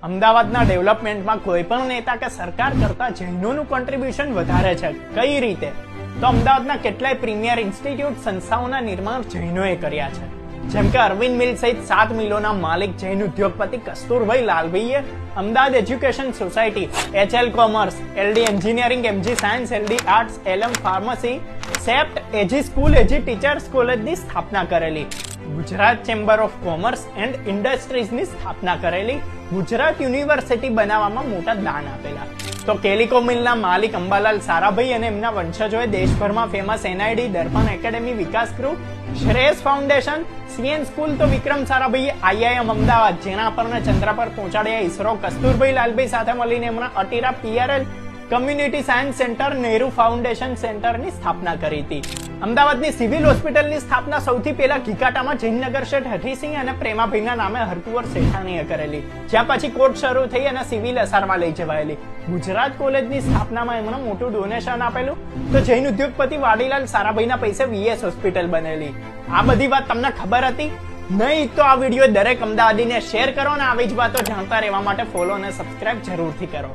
અમદાવાદના ડેવલપમેન્ટમાં કોઈ પણ નેતા કે સરકાર કરતા જૈનોનું કોન્ટ્રીબ્યુશન વધારે છે. કઈ રીતે? તો અમદાવાદના કેટલાય પ્રીમિયર ઇન્સ્ટિટ્યૂટ સંસ્થાઓના નિર્માણ જૈનોએ કર્યા છે. જેમ કે અરવિંદ મિલ સહિત 7 મિલોના માલિક જૈન ઉદ્યોગપતિ કસ્તુરભાઈ લાલભાઈએ Ahmedabad education society, HL commerce, LD engineering, MG science, LD arts, LM pharmacy, CEPT, AG school, AG teachers કોલેજની સ્થાપના કરેલી. Gujarat chamber of commerce and ઇન્ડસ્ટ્રીઝની સ્થાપના કરેલી. ગુજરાત યુનિવર્સિટી બનાવવામાં મોટા દાન આપેલા. તો કેલિકો મિલના માલિક અંબાલાલ સારાભાઈ અને એમના વંશજોએ દેશભરમાં famous NID, Darpan academy, Vikas group, Shreyas foundation, CN school, તો વિક્રમ સારાભાઈએ IIM અમદાવાદ, જેના આપણને ચંદ્ર પર પહોંચાડ્યા ઇસરો, કસ્તુરભાઈ લાલભાઈ સાથે મળીને એમના ATIRA PRL community science centre, Nehru foundation સેન્ટરની સ્થાપના કરી હતી. અમદાવાદની સિવિલ હોસ્પિટલની સ્થાપના સૌથી પહેલા ઘીકાટામાં જૈનનગર શેઠ હઠીસિંહ અને પ્રેમાભાઈના નામે હરકુંવર શેઠાણીએ કરેલી, જ્યાં પછી કોર્ટ શરૂ થઈ અને સિવિલ અસારમાં લઈ જવાયેલી. ગુજરાત કોલેજની સ્થાપનામાં એમણે મોટું ડોનેશન આપેલું. તો જૈન ઉદ્યોગપતિ વાડીલાલ સારાભાઈના પૈસે VS હોસ્પિટલ બનેલી. આ બધી વાત તમને ખબર હતી? નહીં તો આ વિડીયો દરેક અમદાવાદીને શેર કરો અને આવી જ વાતો જાણતા રહેવા માટે ફોલો અને સબસ્ક્રાઇબ જરૂરથી કરો.